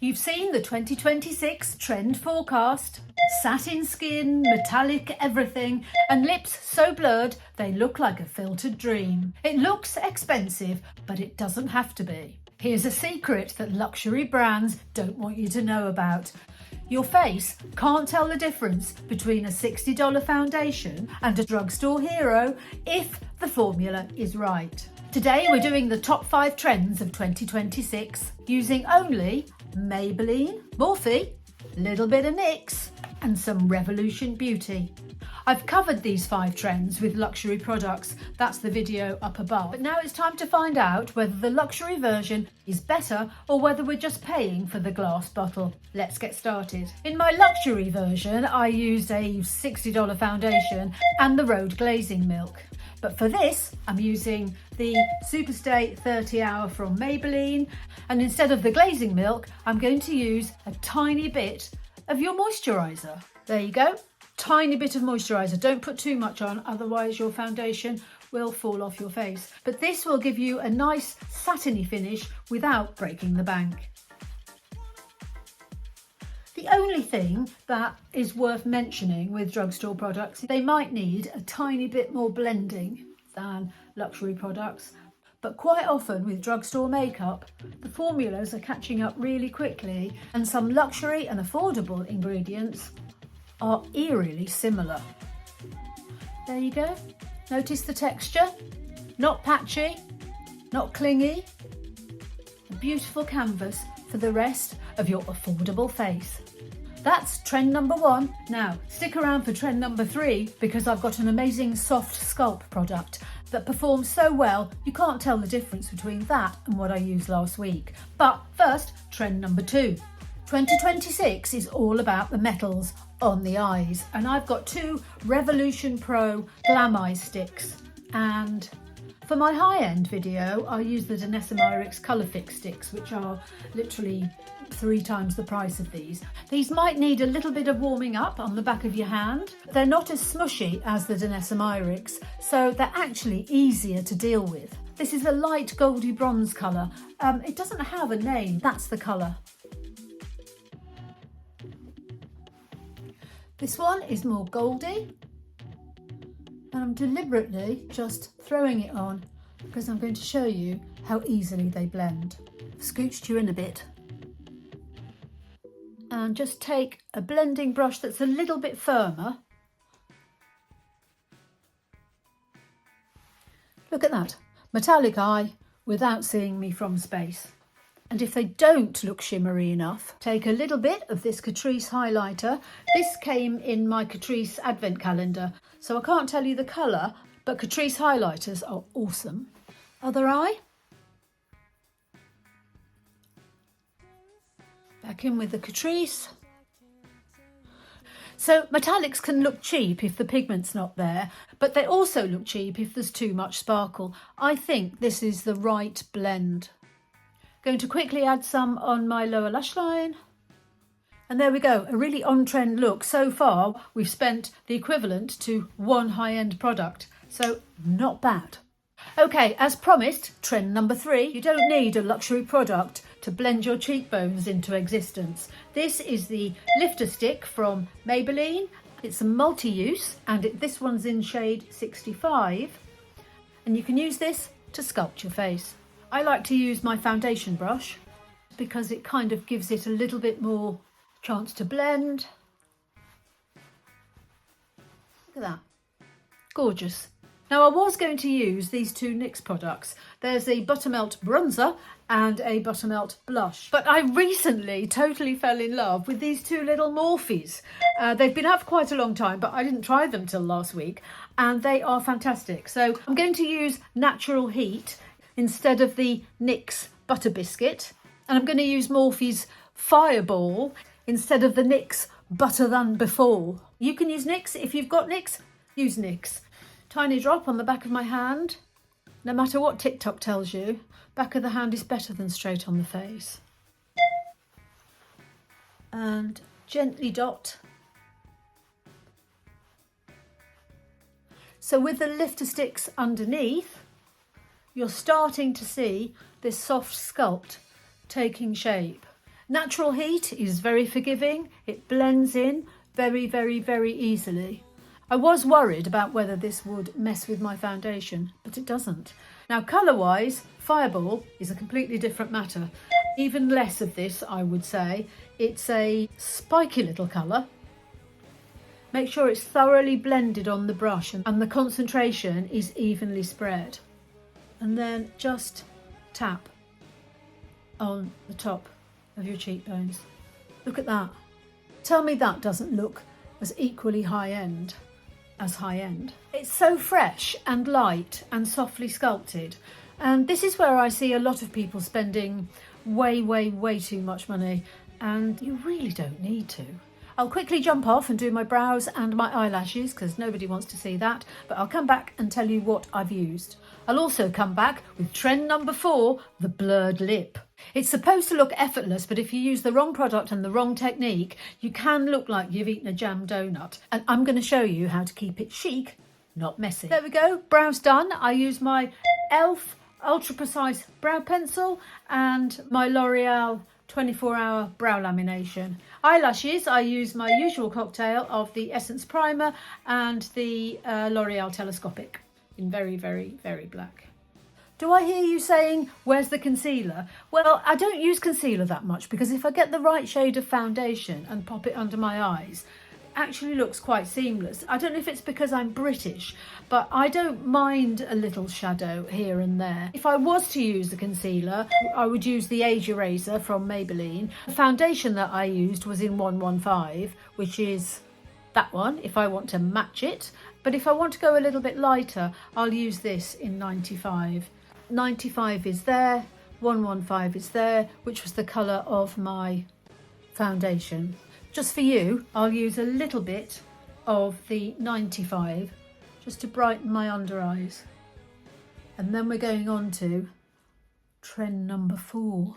You've seen the 2026 trend forecast. Satin skin, metallic everything, and lips so blurred they look like a filtered dream. It looks expensive, but it doesn't have to be. Here's a secret that luxury brands don't want you to know about. Your face can't tell the difference between a $60 foundation and a drugstore hero if the formula is right. Today we're doing the top 5 trends of 2026 using only Maybelline, Morphe, little bit of NYX and some Revolution Beauty. I've covered these 5 trends with luxury products, that's the video up above. But now it's time to find out whether the luxury version is better or whether we're just paying for the glass bottle. Let's get started. In my luxury version, I used a $60 foundation and the Road Glazing Milk. But for this, I'm using the Superstay 30 Hour from Maybelline. And instead of the glazing milk, I'm going to use a tiny bit of your moisturiser. There you go. Tiny bit of moisturiser. Don't put too much on, otherwise your foundation will fall off your face. But this will give you a nice satiny finish without breaking the bank. The only thing that is worth mentioning with drugstore products, they might need a tiny bit more blending than luxury products. But quite often with drugstore makeup, the formulas are catching up really quickly and some luxury and affordable ingredients are eerily similar. There you go. Notice the texture, not patchy, not clingy. A beautiful canvas for the rest of your affordable face. That's trend number 1. Now, stick around for trend number 3 because I've got an amazing soft Sculpt product that performs so well you can't tell the difference between that and what I used last week. But first, trend number 2. 2026 is all about the metals on the eyes, and I've got 2 Revolution Pro Glam Eye sticks, and for my high-end video I use the Tessmimi Colour Fix sticks, which are literally 3 times the price of these. These might need a little bit of warming up on the back of your hand. They're not as smushy as the Tessmimi, so they're actually easier to deal with. This is a light goldy bronze colour. It doesn't have a name, that's the colour. This one is more goldy, and I'm deliberately just throwing it on because I'm going to show you how easily they blend. I've scooched you in a bit. And just take a blending brush that's a little bit firmer. Look at that, metallic eye without seeing me from space. And if they don't look shimmery enough, take a little bit of this Catrice highlighter. This came in my Catrice advent calendar, so I can't tell you the colour, but Catrice highlighters are awesome. Other eye. Back in with the Catrice. So metallics can look cheap if the pigment's not there, but they also look cheap if there's too much sparkle. I think this is the right blend. Going to quickly add some on my lower lash line. And there we go, a really on-trend look. So far, we've spent the equivalent to 1 high-end product, so not bad. Okay, as promised, trend number 3. You don't need a luxury product to blend your cheekbones into existence. This is the lifter stick from Maybelline. It's a multi-use, and this one's in shade 65. And you can use this to sculpt your face. I like to use my foundation brush because it kind of gives it a little bit more chance to blend. Look at that. Gorgeous. Now I was going to use these 2 NYX products. There's a Buttermelt bronzer and a Buttermelt blush. But I recently totally fell in love with these 2 little Morphes. They've been out for quite a long time, but I didn't try them till last week, and they are fantastic. So I'm going to use Natural Heat instead of the NYX Butter Biscuit. And I'm going to use Morphe's Fireball instead of the NYX Butter Than Before. You can use NYX. If you've got NYX, use NYX. Tiny drop on the back of my hand. No matter what TikTok tells you, back of the hand is better than straight on the face. And gently dot. So with the lifter sticks underneath, you're starting to see this soft sculpt taking shape. Natural heat is very forgiving. It blends in very, very, very easily. I was worried about whether this would mess with my foundation, but it doesn't. Now, colour-wise, Fireball is a completely different matter. Even less of this, I would say. It's a spiky little colour. Make sure it's thoroughly blended on the brush and the concentration is evenly spread. And then just tap on the top of your cheekbones. Look at that. Tell me that doesn't look as equally high-end as high-end. It's so fresh and light and softly sculpted. And this is where I see a lot of people spending way, way, way too much money, and you really don't need to. I'll quickly jump off and do my brows and my eyelashes because nobody wants to see that, but I'll come back and tell you what I've used. I'll also come back with trend number 4, the blurred lip. It's supposed to look effortless, but if you use the wrong product and the wrong technique, you can look like you've eaten a jam donut. And I'm going to show you how to keep it chic, not messy. There we go, brows done. I use my e.l.f. Ultra Precise brow pencil and my L'Oreal 24-hour brow lamination. Eyelashes, I use my usual cocktail of the Essence Primer and the L'Oreal Telescopic in very, very, very black. Do I hear you saying, where's the concealer? Well, I don't use concealer that much because if I get the right shade of foundation and pop it under my eyes, it actually looks quite seamless. I don't know if it's because I'm British, but I don't mind a little shadow here and there. If I was to use the concealer, I would use the Age Eraser from Maybelline. The foundation that I used was in 115, which is that one if I want to match it. But if I want to go a little bit lighter, I'll use this in 95. 95 is there, 115 is there, which was the colour of my foundation. Just for you, I'll use a little bit of the 95 just to brighten my under eyes. And then we're going on to trend number 4.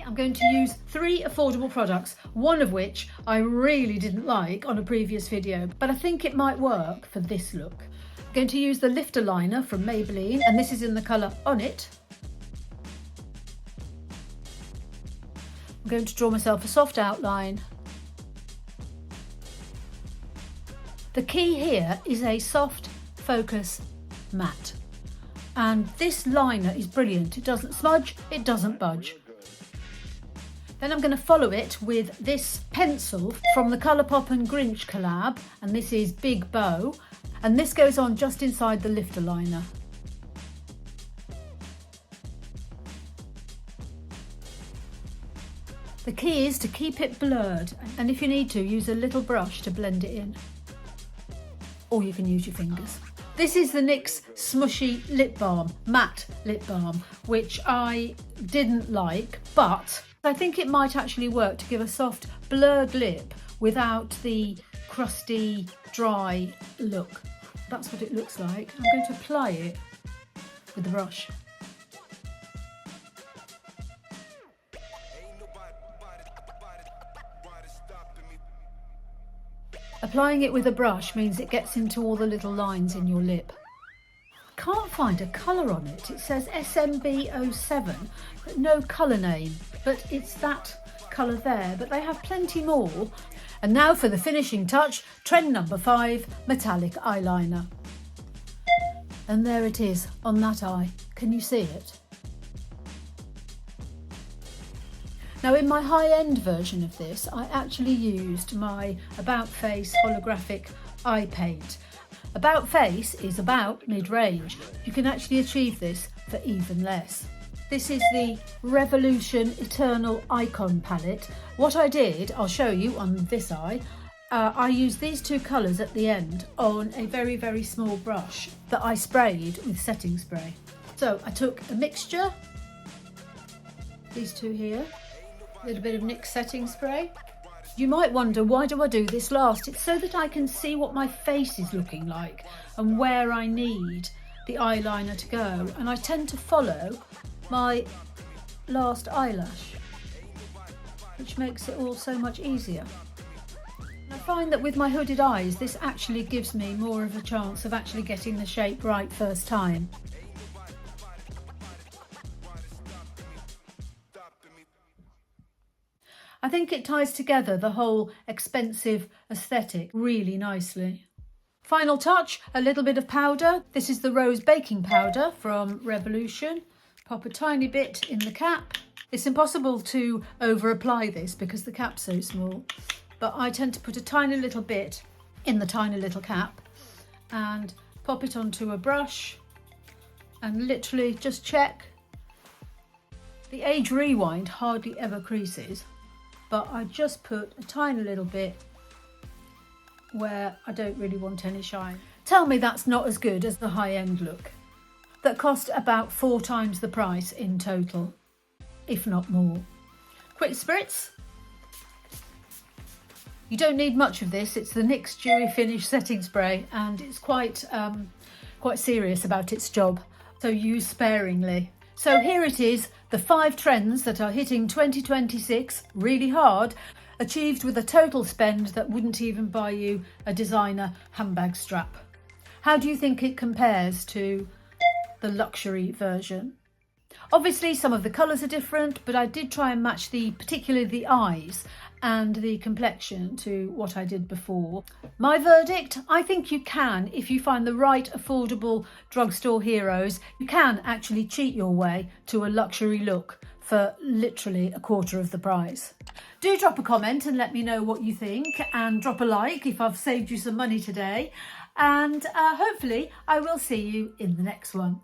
I'm going to use 3 affordable products, one of which I really didn't like on a previous video, but I think it might work for this look. I'm going to use the Lifter Liner from Maybelline, and this is in the colour On It. I'm going to draw myself a soft outline. The key here is a soft focus matte, and this liner is brilliant. It doesn't smudge, it doesn't budge. Then I'm going to follow it with this pencil from the Colourpop and Grinch collab, and this is Big Bow, and this goes on just inside the Lifter Liner. The key is to keep it blurred, and if you need to, use a little brush to blend it in. Or you can use your fingers. This is the NYX Smushy Lip Balm, matte lip balm, which I didn't like, but I think it might actually work to give a soft blurred lip without the crusty, dry look. That's what it looks like. I'm going to apply it with the brush. Applying it with a brush means it gets into all the little lines in your lip. I can't find a colour on it. It says SMB07, but no colour name. But it's that colour there, but they have plenty more. And now for the finishing touch, trend number 5, metallic eyeliner. And there it is on that eye. Can you see it? Now in my high-end version of this, I actually used my About Face holographic eye paint. About Face is about mid-range. You can actually achieve this for even less. This is the Revolution Eternal Icon palette. What I did, I'll show you on this eye. I used these 2 colours at the end on a very, very small brush that I sprayed with setting spray. So I took a mixture, these 2 here, a little bit of NYX setting spray. You might wonder, why do I do this last? It's so that I can see what my face is looking like and where I need the eyeliner to go. And I tend to follow my last eyelash, which makes it all so much easier. I find that with my hooded eyes, this actually gives me more of a chance of actually getting the shape right first time. I think it ties together the whole expensive aesthetic really nicely. Final touch, a little bit of powder. This is the rose baking powder from Revolution. Pop a tiny bit in the cap. It's impossible to over apply this because the cap's so small, but I tend to put a tiny little bit in the tiny little cap and pop it onto a brush and literally just check. The Age Rewind hardly ever creases, but I just put a tiny little bit where I don't really want any shine. Tell me that's not as good as the high-end look that cost about 4 times the price in total, if not more. Quick spritz. You don't need much of this. It's the NYX Dewy Finish setting spray, and it's quite serious about its job, so use sparingly. So here it is, the 5 trends that are hitting 2026 really hard, achieved with a total spend that wouldn't even buy you a designer handbag strap. How do you think it compares to the luxury version? Obviously some of the colours are different, but I did try and match particularly the eyes and the complexion to what I did before. My verdict, I think you can, if you find the right affordable drugstore heroes, you can actually cheat your way to a luxury look for literally a quarter of the price. Do drop a comment and let me know what you think, and drop a like if I've saved you some money today, and hopefully I will see you in the next one.